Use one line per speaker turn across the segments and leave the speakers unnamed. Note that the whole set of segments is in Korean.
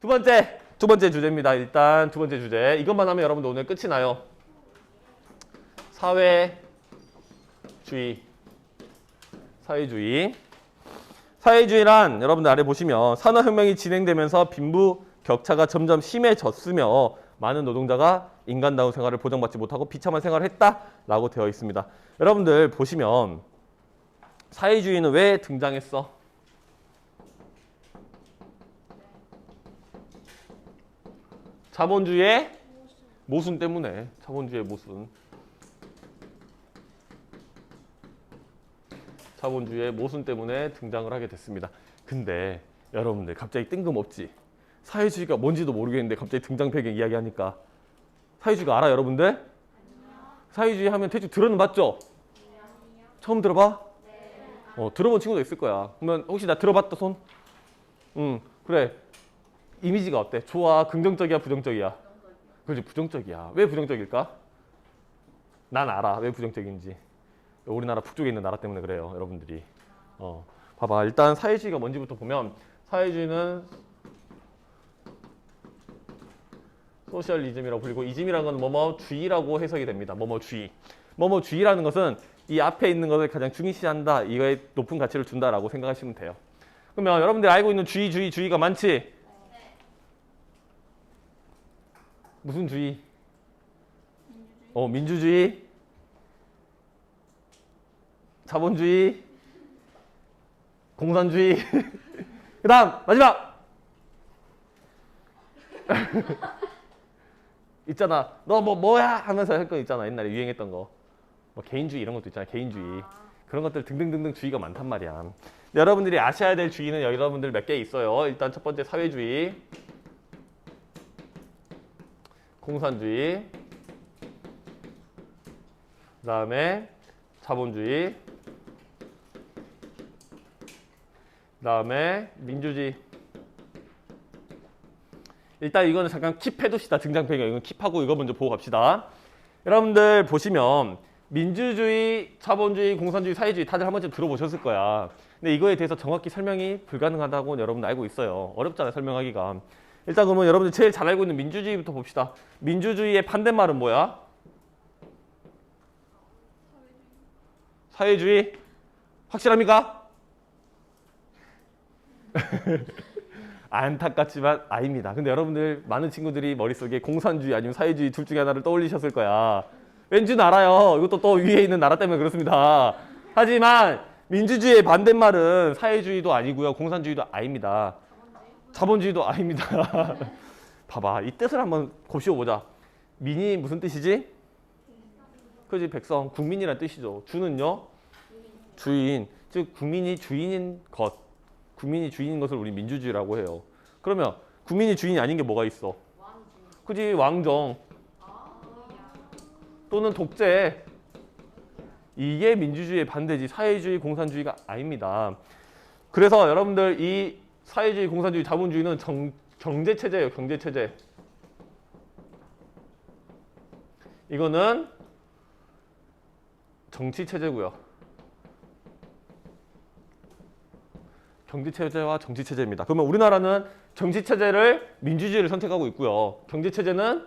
두 번째 주제입니다. 일단 두 번째 주제. 이것만 하면 여러분들 오늘 끝이 나요. 사회주의. 사회주의란 여러분들 아래 보시면 산업혁명이 진행되면서 빈부 격차가 점점 심해졌으며 많은 노동자가 인간다운 생활을 보장받지 못하고 비참한 생활을 했다라고 되어 있습니다. 여러분들 보시면 사회주의는 왜 등장했어? 자본주의의 모순 때문에. 자본주의의 모순 때문에 등장을 하게 됐습니다. 근데 여러분들 갑자기 뜬금없지? 사회주의가 뭔지도 모르겠는데 갑자기 등장 배경 이야기하니까 사회주의가 알아 여러분들? 사회주의 하면 대충 들어는 봤죠? 처음 들어봐? 들어본 친구도 있을 거야. 그러면 혹시 나 들어봤다 손? 그래. 이미지가 어때? 좋아? 긍정적이야? 부정적이야? 그렇지, 부정적이야. 왜 부정적일까? 난 알아. 왜 부정적인지. 우리나라 북쪽에 있는 나라 때문에 그래요. 여러분들이. 봐봐. 일단 사회주의가 뭔지부터 보면 사회주의는 소셜리즘이라고 불리고 이즘이라는 건 뭐뭐주의라고 해석이 됩니다. 뭐뭐주의. 뭐뭐주의라는 것은 이 앞에 있는 것을 가장 중시한다. 이거에 높은 가치를 준다라고 생각하시면 돼요. 그러면 여러분들이 알고 있는 주의가 많지? 무슨 주의? 민주주의, 자본주의, 공산주의. 그 다음 마지막. 있잖아. 너 뭐야 하면서 할 거 있잖아. 옛날에 유행했던 거. 뭐 개인주의 이런 것도 있잖아. 개인주의. 그런 것들 등등등등 주의가 많단 말이야. 여러분들이 아셔야 될 주의는 여러분들 몇 개 있어요. 일단 첫 번째 사회주의, 공산주의, 그 다음에 자본주의, 그 다음에 민주주의. 일단 이거는 잠깐 킵해둡시다. 등장 배경. 이건 킵하고 이거 먼저 보고 갑시다. 여러분들 보시면 민주주의, 자본주의, 공산주의, 사회주의 다들 한 번쯤 들어보셨을 거야. 근데 이거에 대해서 정확히 설명이 불가능하다고 여러분들 알고 있어요. 어렵잖아요, 설명하기가. 일단 그러면 여러분들 제일 잘 알고 있는 민주주의부터 봅시다. 민주주의의 반대말은 뭐야? 사회주의? 확실합니까? 안타깝지만 아닙니다. 근데 여러분들 많은 친구들이 머릿속에 공산주의 아니면 사회주의 둘 중에 하나를 떠올리셨을 거야. 왠지는 알아요. 이것도 또 위에 있는 나라 때문에 그렇습니다. 하지만 민주주의의 반대말은 사회주의도 아니고요. 공산주의도 아닙니다. 자본주의도 아닙니다. 봐봐. 이 뜻을 한번 곱씹어보자. 민이 무슨 뜻이지? 그지 백성, 국민이란 뜻이죠. 주는요? 주인. 즉 국민이 주인인 것. 국민이 주인인 것을 우리 민주주의라고 해요. 그러면 국민이 주인이 아닌 게 뭐가 있어? 그지 왕정 또는 독재. 이게 민주주의의 반대지 사회주의, 공산주의가 아닙니다. 그래서 여러분들 이 사회주의, 공산주의, 자본주의는 경제체제예요. 경제체제. 이거는 정치체제고요. 경제체제와 정치체제입니다. 그러면 우리나라는 정치체제를 민주주의를 선택하고 있고요. 경제체제는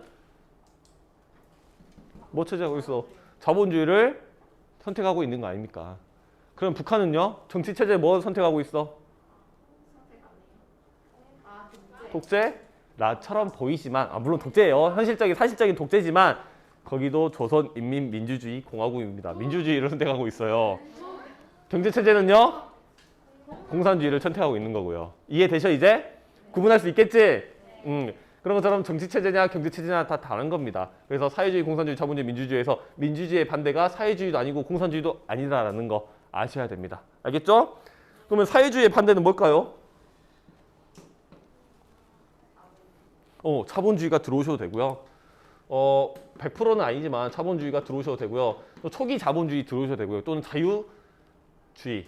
뭐 체제하고 있어? 자본주의를 선택하고 있는 거 아닙니까? 그럼 북한은요? 정치체제 뭐 선택하고 있어? 독재? 나처럼 보이지만 물론 독재예요. 현실적인 사실적인 독재지만 거기도 조선인민민주주의공화국입니다. 민주주의를 선택하고 있어요. 경제체제는요? 공산주의를 선택하고 있는 거고요. 이해되셔 이제? 구분할 수 있겠지? 그런 것처럼 정치체제냐 경제체제냐 다 다른 겁니다. 그래서 사회주의, 공산주의, 자본주의, 민주주의에서 민주주의의 반대가 사회주의도 아니고 공산주의도 아니다라는 거 아셔야 됩니다. 알겠죠? 그러면 사회주의의 반대는 뭘까요? 자본주의가 들어오셔도 되고요. 100%는 아니지만 자본주의가 들어오셔도 되고요. 또 초기 자본주의 들어오셔도 되고요. 또는 자유주의.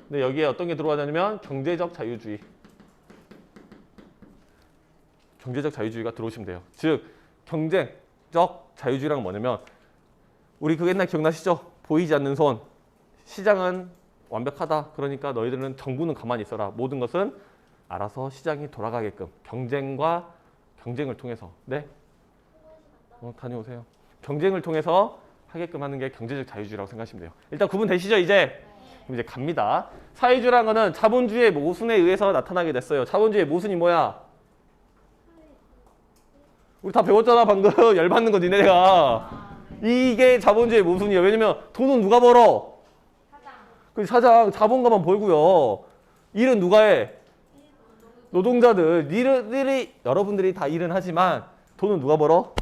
근데 여기에 어떤 게 들어가냐면 경제적 자유주의. 경제적 자유주의가 들어오시면 돼요. 즉 경제적 자유주의란 뭐냐면 우리 그 옛날 기억나시죠? 보이지 않는 손. 시장은 완벽하다. 그러니까 너희들은 정부는 가만히 있어라. 모든 것은 알아서 시장이 돌아가게끔 경쟁을 통해서 네? 다녀오세요. 경쟁을 통해서 하게끔 하는 게 경제적 자유주의라고 생각하시면 돼요. 일단 구분되시죠 이제? 그럼 이제 갑니다. 사회주의라는 거는 자본주의의 모순에 의해서 나타나게 됐어요. 자본주의의 모순이 뭐야? 우리 다 배웠잖아 방금. 열받는 거 니네가. 이게 자본주의의 모순이에요. 왜냐면 돈은 누가 벌어? 그 사장 자본가만 벌고요. 일은 누가 해? 노동자들. 여러분들이 다 일은 하지만 돈은 누가 벌어?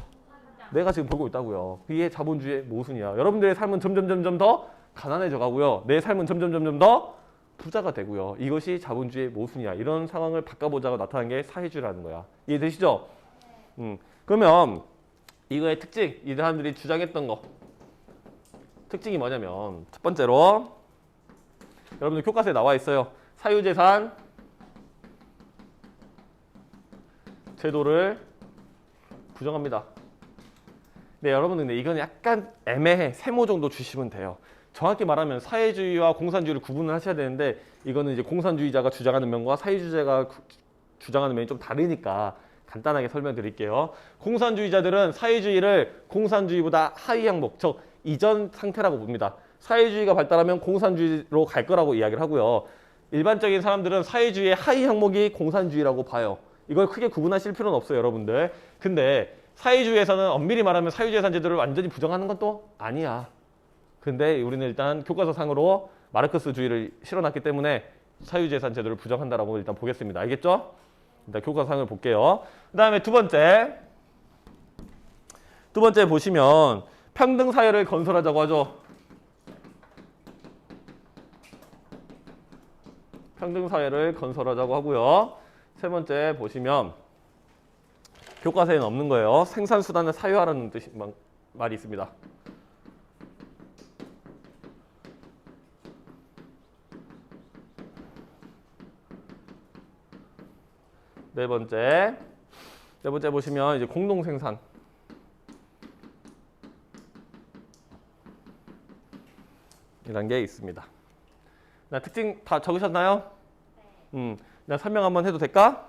내가 지금 벌고 있다고요. 이게 자본주의의 모순이야. 여러분들의 삶은 점점 더 가난해져 가고요. 내 삶은 점점 더 부자가 되고요. 이것이 자본주의의 모순이야. 이런 상황을 바꿔보자고 나타난 게 사회주의라는 거야. 이해되시죠? 그러면 이거의 특징, 이 사람들이 주장했던 거 특징이 뭐냐면 첫 번째로 여러분들 교과서에 나와 있어요. 사유재산 제도를 부정합니다. 네, 여러분들 근데 이건 약간 애매해. 세모 정도 주시면 돼요. 정확히 말하면 사회주의와 공산주의를 구분을 하셔야 되는데 이거는 이제 공산주의자가 주장하는 면과 사회주의자가 주장하는 면이 좀 다르니까 간단하게 설명드릴게요. 공산주의자들은 사회주의를 공산주의보다 하위 항목, 즉 이전 상태라고 봅니다. 사회주의가 발달하면 공산주의로 갈 거라고 이야기를 하고요. 일반적인 사람들은 사회주의의 하위 항목이 공산주의라고 봐요. 이걸 크게 구분하실 필요는 없어요, 여러분들. 근데 사회주의에서는 엄밀히 말하면 사유재산 제도를 완전히 부정하는 건 또 아니야. 근데 우리는 일단 교과서상으로 마르크스주의를 실어놨기 때문에 사유재산 제도를 부정한다라고 일단 보겠습니다. 알겠죠? 일단 교과서상을 볼게요. 그 다음에 두 번째 보시면 평등사회를 건설하자고 하죠. 평등사회를 건설하자고 하고요. 세 번째 보시면 교과서에는 없는 거예요. 생산수단을 사유화라는 말이 있습니다. 네 번째 보시면 이제 공동생산. 이란 게 있습니다. 특징 다 적으셨나요? 나 설명 한번 해도 될까?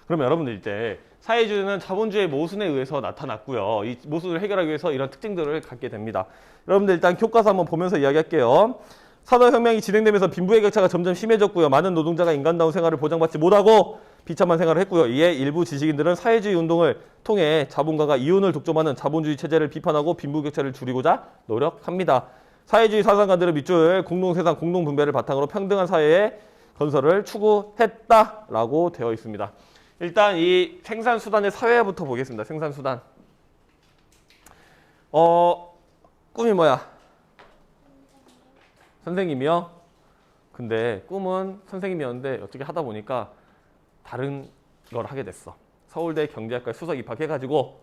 그러면 여러분들 이제 사회주의는 자본주의의 모순에 의해서 나타났고요. 이 모순을 해결하기 위해서 이런 특징들을 갖게 됩니다. 여러분들 일단 교과서 한번 보면서 이야기할게요. 산업혁명이 진행되면서 빈부의 격차가 점점 심해졌고요. 많은 노동자가 인간다운 생활을 보장받지 못하고 비참한 생활을 했고요. 이에 일부 지식인들은 사회주의 운동을 통해 자본가가 이윤을 독점하는 자본주의 체제를 비판하고 빈부격차를 줄이고자 노력합니다. 사회주의 사상가들은 밑줄 공동생산, 공동분배를 바탕으로 평등한 사회의 건설을 추구했다라고 되어 있습니다. 일단 이 생산수단의 사회화부터 보겠습니다. 생산수단. 꿈이 뭐야? 선생님이요? 근데 꿈은 선생님이었는데 어떻게 하다 보니까 다른 걸 하게 됐어. 서울대 경제학과에 수석 입학해가지고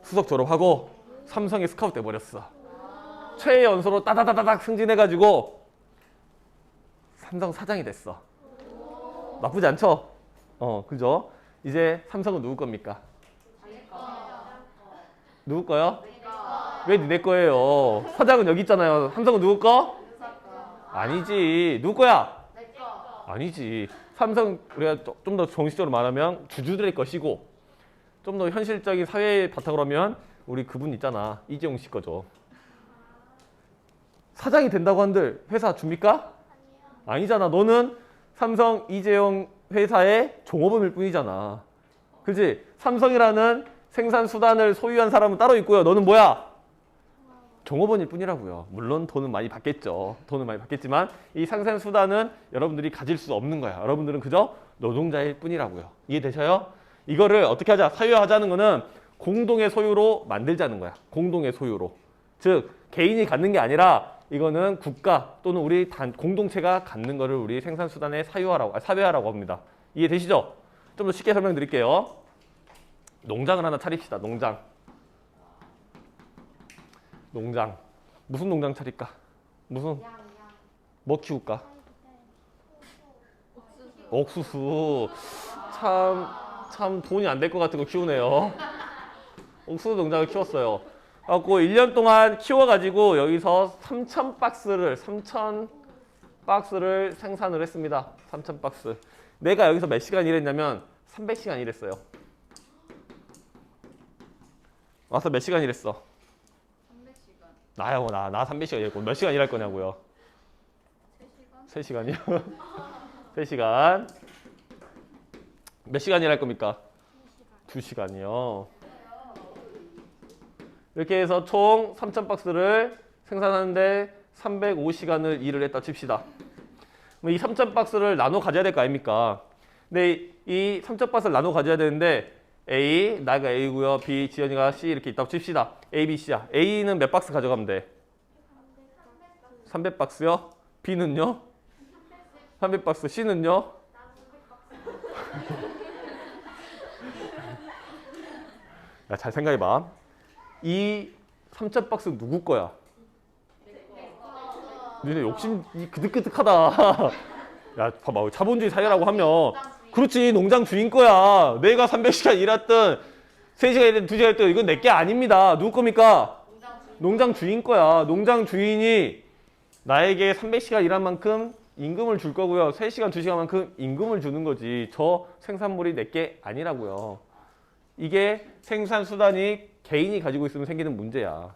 수석 졸업하고 삼성에 스카우트 돼버렸어. 최연소로 따다다다닥 승진해가지고 삼성 사장이 됐어. 나쁘지 않죠? 그죠? 이제 삼성은 누구 겁니까? 누구 거요? 왜 니네 거예요? 사장은 여기 있잖아요. 삼성은 누구 거? 아니지. 누구 거야? 아니지. 삼성 우리가 좀 더 정식적으로 말하면 주주들의 것이고 좀 더 현실적인 사회의 바탕으로 하면 우리 그분 있잖아. 이재용 씨 거죠. 사장이 된다고 한들 회사 줍니까? 아니잖아. 너는 삼성 이재용 회사의 종업원일 뿐이잖아. 그렇지? 삼성이라는 생산수단을 소유한 사람은 따로 있고요. 너는 뭐야? 종업원일 뿐이라고요. 물론 돈은 많이 받겠죠. 돈은 많이 받겠지만 이 생산수단은 여러분들이 가질 수 없는 거야. 여러분들은 그저 노동자일 뿐이라고요. 이해되셔요? 이거를 어떻게 하자? 사유화하자는 거는 공동의 소유로 만들자는 거야. 공동의 소유로. 즉 개인이 갖는 게 아니라 이거는 국가 또는 우리 공동체가 갖는 거를 우리 생산수단의 사회화라고 합니다. 이해되시죠? 좀 더 쉽게 설명드릴게요. 농장을 하나 차립시다. 농장. 무슨 농장 차릴까? 뭐 키울까? 옥수수. 참 돈이 안 될 것 같은 거 키우네요. 옥수수 농장을 키웠어요. 그래갖고 1년 동안 키워가지고 여기서 3,000박스를 생산을 했습니다. 3,000박스. 내가 여기서 몇 시간 일했냐면 300시간 일했어요. 와서 몇 시간 일했어?
300시간.
나요, 나 300시간 일했고 몇 시간 일할 거냐고요?
3시간?
3시간이요? 3시간. 몇 시간 일할 겁니까? 2시간이요. 이렇게 해서 총 3,000박스를 생산하는데 305시간을 일을 했다 칩시다. 이 3,000박스를 나눠 가져야 될 거 아닙니까? 근데 이 3,000박스를 나눠 가져야 되는데 A, 나가 A고요. B, 지연이가 C 이렇게 있다고 칩시다. A, B, C야. A는 몇 박스 가져가면 돼? 300박스요? B는요? 300박스. C는요? 야, 잘 생각해봐. 이 3,000박스 누구 거야? 너네 욕심 그득그득하다. 야, 봐봐. 자본주의 사회라고 하면 그렇지. 농장 주인 거야. 내가 300시간 일했든 3시간 일했든 2시간 일했든 이건 내 게 아닙니다. 누구 겁니까? 농장 주인 거야. 농장 주인이 나에게 300시간 일한 만큼 임금을 줄 거고요. 3시간, 2시간만큼 임금을 주는 거지. 저 생산물이 내 게 아니라고요. 이게 생산수단이 개인이 가지고 있으면 생기는 문제야.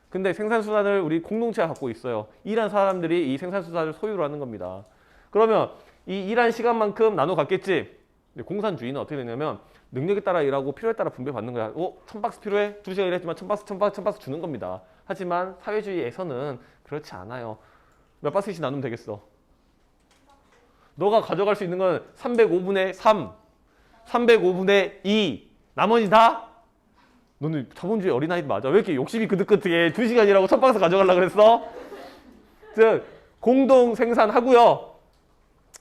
근데 생산수단을 우리 공동체가 갖고 있어요. 일한 사람들이 이 생산수단을 소유로 하는 겁니다. 그러면 이 일한 시간만큼 나눠 갖겠지? 공산주의는 어떻게 되냐면 능력에 따라 일하고 필요에 따라 분배받는 거야. 1,000박스 필요해? 2시간 일했지만 1,000박스 주는 겁니다. 하지만 사회주의에서는 그렇지 않아요. 몇 박스씩 나누면 되겠어? 너가 가져갈 수 있는 건 305분의 3, 305분의 2. 나머지 다? 너는 자본주의 어린아이 맞아. 왜 이렇게 욕심이 그득그득해? 2시간이라고 1,000박스 가져가려고 그랬어? 즉, 공동 생산하고요.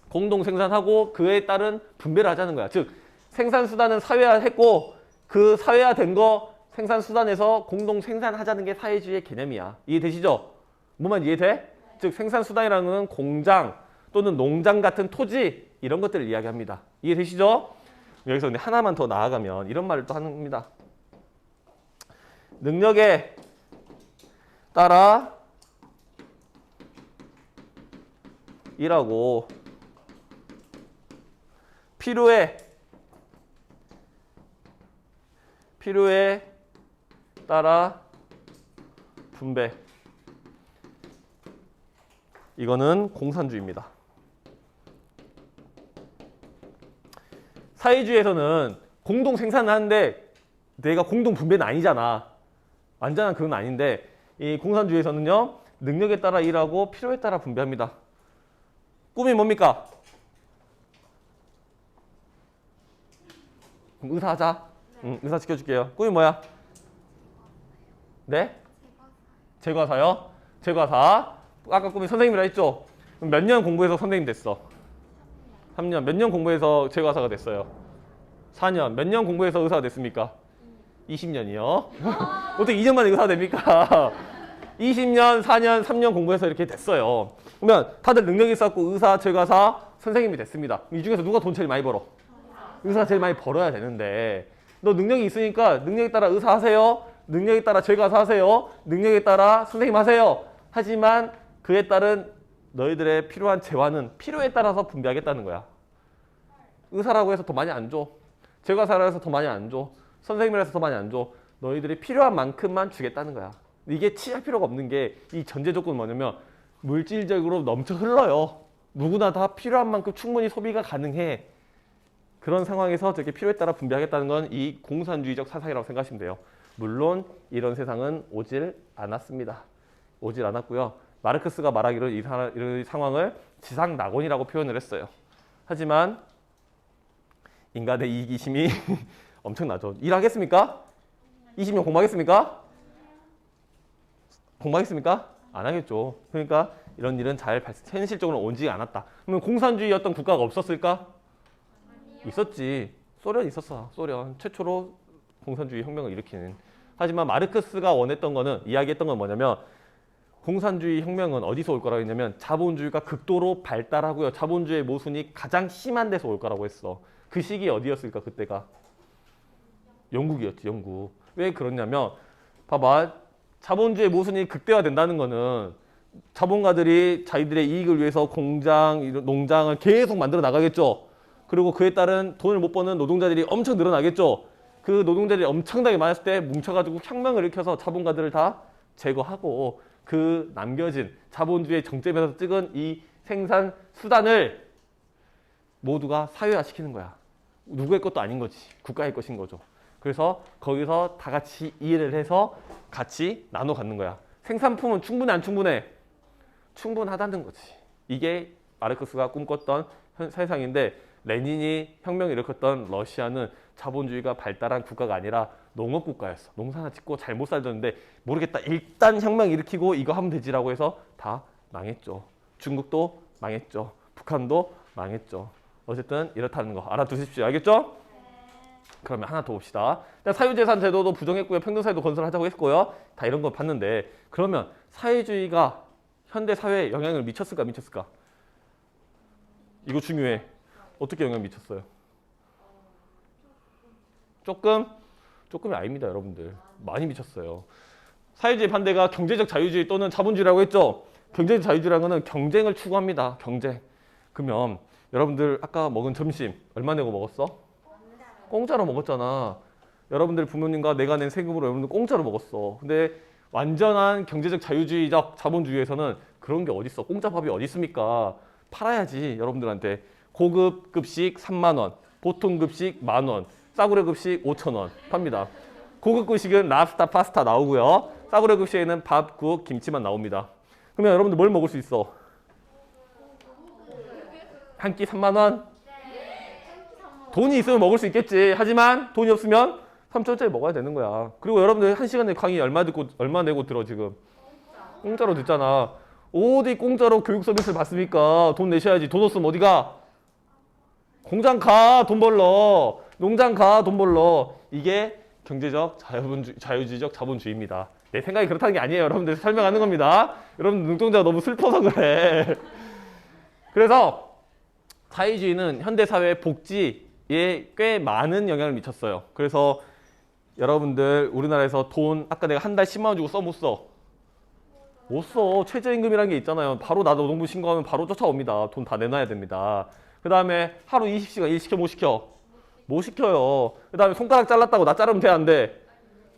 공동 생산하고 그에 따른 분배를 하자는 거야. 즉, 생산수단은 사회화했고 그 사회화된 거 생산수단에서 공동 생산하자는 게 사회주의의 개념이야. 이해되시죠? 뭐만 이해돼? 즉, 생산수단이라는 건 공장 또는 농장 같은 토지 이런 것들을 이야기합니다. 이해되시죠? 여기서 근데 하나만 더 나아가면 이런 말을 또 합니다. 능력에 따라 일하고 필요에 따라 분배. 이거는 공산주의입니다. 사회주의에서는 공동 생산을 하는데 내가 공동 분배는 아니잖아. 완전한 그건 아닌데 이 공산주의에서는요. 능력에 따라 일하고 필요에 따라 분배합니다. 꿈이 뭡니까? 그럼 의사 하자. 응, 의사 시켜줄게요. 꿈이 뭐야? 네? 제과사요? 제과사. 아까 꿈이 선생님이라 했죠? 그럼 몇 년 공부해서 선생님 됐어? 3년. 몇 년 공부해서 제과사가 됐어요? 4년. 몇 년 공부해서 의사가 됐습니까? 20년이요. 어떻게 2년 만에 의사가 됩니까? 20년, 4년, 3년 공부해서 이렇게 됐어요. 그러면 다들 능력이 있었고 의사, 제과사, 선생님이 됐습니다. 이 중에서 누가 돈 제일 많이 벌어? 의사가 제일 많이 벌어야 되는데 너 능력이 있으니까 능력에 따라 의사 하세요. 능력에 따라 제과사 하세요. 능력에 따라 선생님 하세요. 하지만 그에 따른 너희들의 필요한 재화는 필요에 따라서 분배하겠다는 거야. 의사라고 해서 더 많이 안 줘. 제과사라고 해서 더 많이 안 줘. 선생님이라 해서 더 많이 안 줘. 너희들이 필요한 만큼만 주겠다는 거야. 이게 취할 필요가 없는 게 이 전제 조건은 뭐냐면 물질적으로 넘쳐 흘러요. 누구나 다 필요한 만큼 충분히 소비가 가능해. 그런 상황에서 저렇게 필요에 따라 분배하겠다는 건 이 공산주의적 사상이라고 생각하시면 돼요. 물론 이런 세상은 오질 않았습니다. 오질 않았고요. 마르크스가 말하기로 이 상황을 지상낙원이라고 표현을 했어요. 하지만 인간의 이기심이 엄청나죠. 일하겠습니까? 20년 공부하겠습니까? 공부하겠습니까? 안 하겠죠. 그러니까 이런 일은 현실적으로 오지 않았다. 그러면 공산주의였던 국가가 없었을까? 있었지. 소련 있었어. 소련. 최초로 공산주의 혁명을 일으키는. 하지만 마르크스가 원했던 거는, 이야기했던 건 뭐냐면 공산주의 혁명은 어디서 올 거라고 했냐면 자본주의가 극도로 발달하고요. 자본주의의 모순이 가장 심한 데서 올 거라고 했어. 그 시기 어디였을까 그때가? 영국이었지. 영국. 왜 그러냐면 봐봐. 자본주의 모순이 극대화된다는 거는 자본가들이 자기들의 이익을 위해서 공장, 농장을 계속 만들어 나가겠죠. 그리고 그에 따른 돈을 못 버는 노동자들이 엄청 늘어나겠죠. 그 노동자들이 엄청나게 많았을 때 뭉쳐가지고 혁명을 일으켜서 자본가들을 다 제거하고 그 남겨진 자본주의 정점에서 찍은 이 생산 수단을 모두가 사회화시키는 거야. 누구의 것도 아닌 거지. 국가의 것인 거죠. 그래서 거기서 다 같이 이해를 해서 같이 나눠 갖는 거야. 생산품은 충분해 안 충분해? 충분하다는 거지. 이게 마르크스가 꿈꿨던 세상인데 레닌이 혁명을 일으켰던 러시아는 자본주의가 발달한 국가가 아니라 농업국가였어. 농사나 짓고 잘 못 살던데 모르겠다. 일단 혁명 일으키고 이거 하면 되지라고 해서 다 망했죠. 중국도 망했죠. 북한도 망했죠. 어쨌든 이렇다는 거 알아두십시오. 알겠죠? 그러면 하나 더 봅시다. 사유재산 제도도 부정했고요. 평등사회도 건설하자고 했고요. 다 이런 거 봤는데 그러면 사회주의가 현대 사회에 영향을 미쳤을까 미쳤을까? 이거 중요해. 어떻게 영향을 미쳤어요? 조금이 아닙니다, 여러분들. 많이 미쳤어요. 사회주의 반대가 경제적 자유주의 또는 자본주의라고 했죠. 경제적 자유주의라는 거는 경쟁을 추구합니다. 경쟁. 그러면 여러분들 아까 먹은 점심 얼마 내고 먹었어? 공짜로 먹었잖아. 여러분들 부모님과 내가 낸 세금으로 여러분들 공짜로 먹었어. 근데 완전한 경제적 자유주의적 자본주의에서는 그런 게 어딨어. 공짜 밥이 어디 있습니까? 팔아야지 여러분들한테. 고급 급식 3만 원, 보통 급식 10,000원, 싸구려 급식 5,000원 팝니다. 고급 급식은 랍스타 파스타 나오고요. 싸구려 급식에는 밥, 국, 김치만 나옵니다. 그러면 여러분들 뭘 먹을 수 있어? 한 끼 3만 원? 돈이 있으면 먹을 수 있겠지. 하지만 돈이 없으면 3,000원짜리 먹어야 되는 거야. 그리고 여러분들 1시간에 강의 얼마 내고 들어 지금? 공짜로 듣잖아. 어디 공짜로 교육 서비스를 받습니까? 돈 내셔야지. 돈 없으면 어디 가? 공장 가, 돈 벌러. 농장 가, 돈 벌러. 이게 경제적 자유주의적 자본주의입니다. 내 생각이 그렇다는 게 아니에요. 여러분들 설명하는 겁니다. 여러분 눈동자가 너무 슬퍼서 그래. 그래서 사회주의는 현대사회 복지에 꽤 많은 영향을 미쳤어요. 그래서 여러분들 우리나라에서 돈 아까 내가 한 달 10만 원 주고 써 못 써? 못 써. 최저임금이라는 게 있잖아요. 바로 나 노동부 신고하면 바로 쫓아옵니다. 돈 다 내놔야 됩니다. 그 다음에 하루 20시간 일 시켜 못 시켜? 못 시켜요. 그 다음에 손가락 잘랐다고 나 자르면 돼 안 돼?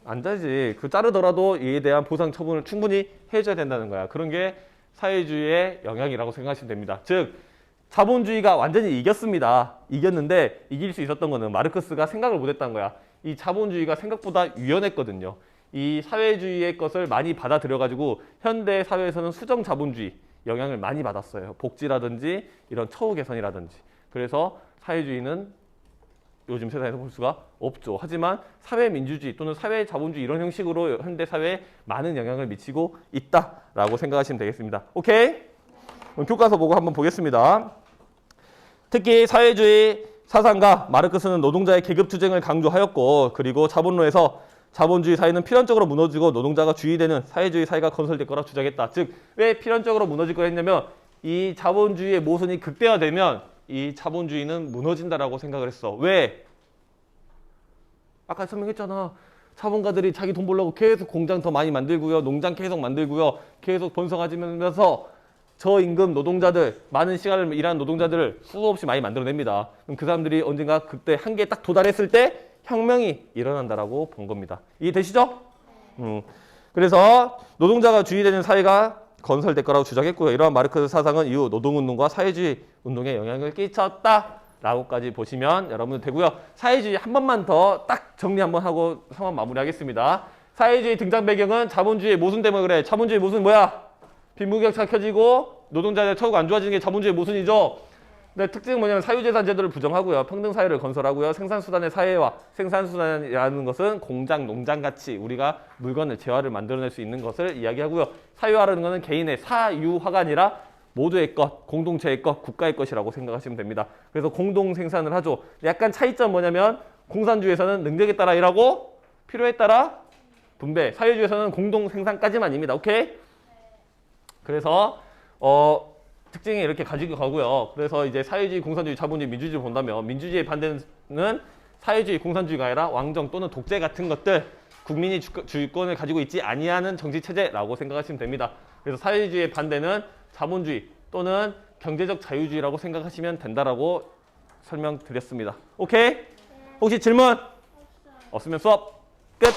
안 되지. 그 자르더라도 이에 대한 보상 처분을 충분히 해줘야 된다는 거야. 그런 게 사회주의의 영향이라고 생각하시면 됩니다. 즉 자본주의가 완전히 이겼습니다. 이겼는데 이길 수 있었던 거는 마르크스가 생각을 못했다는 거야. 이 자본주의가 생각보다 유연했거든요. 이 사회주의의 것을 많이 받아들여가지고 현대 사회에서는 수정 자본주의 영향을 많이 받았어요. 복지라든지 이런 처우 개선이라든지. 그래서 사회주의는 요즘 세상에서 볼 수가 없죠. 하지만 사회민주주의 또는 사회자본주의 이런 형식으로 현대 사회에 많은 영향을 미치고 있다라고 생각하시면 되겠습니다. 오케이? 교과서 보고 한번 보겠습니다. 특히 사회주의 사상가 마르크스는 노동자의 계급투쟁을 강조하였고 그리고 자본론에서 자본주의 사회는 필연적으로 무너지고 노동자가 주의되는 사회주의 사회가 건설될 거라 주장했다. 즉, 왜 필연적으로 무너질 거라 했냐면 이 자본주의의 모순이 극대화되면 이 자본주의는 무너진다라고 생각을 했어. 왜? 아까 설명했잖아. 자본가들이 자기 돈 벌려고 계속 공장 더 많이 만들고요. 농장 계속 만들고요. 계속 번성해지면서 저임금 노동자들, 많은 시간을 일하는 노동자들을 수도 없이 많이 만들어냅니다. 그럼 그 사람들이 언젠가 그때 한계에 딱 도달했을 때 혁명이 일어난다라고 본 겁니다. 이해되시죠? 그래서 노동자가 주의되는 사회가 건설될 거라고 주장했고요. 이러한 마르크스 사상은 이후 노동운동과 사회주의 운동에 영향을 끼쳤다라고까지 보시면 여러분들 되고요. 사회주의 한 번만 더 딱 정리 한번 하고 상황 마무리하겠습니다. 사회주의 등장 배경은 자본주의의 모순 때문에 그래. 자본주의 모순 뭐야? 빈부격차 켜지고 노동자의 처우가 안 좋아지는 게 자본주의 모순이죠. 근데 특징은 뭐냐면 사유재산 제도를 부정하고요. 평등사회를 건설하고요. 생산수단의 사회화. 생산수단이라는 것은 공장, 농장같이 우리가 물건을 재화를 만들어낼 수 있는 것을 이야기하고요. 사유화라는 것은 개인의 사유화가 아니라 모두의 것, 공동체의 것, 국가의 것이라고 생각하시면 됩니다. 그래서 공동 생산을 하죠. 약간 차이점 뭐냐면 공산주의에서는 능력에 따라 일하고 필요에 따라 분배. 사유주의에서는 공동 생산까지만입니다. 오케이? 그래서 특징이 이렇게 가지고 가고요. 그래서 이제 사회주의, 공산주의, 자본주의, 민주주의를 본다면 민주주의의 반대는 사회주의, 공산주의가 아니라 왕정 또는 독재 같은 것들 국민이 주권을 가지고 있지 아니하는 정치체제라고 생각하시면 됩니다. 그래서 사회주의의 반대는 자본주의 또는 경제적 자유주의라고 생각하시면 된다라고 설명드렸습니다. 오케이? 혹시 질문? 없으면 수업 끝!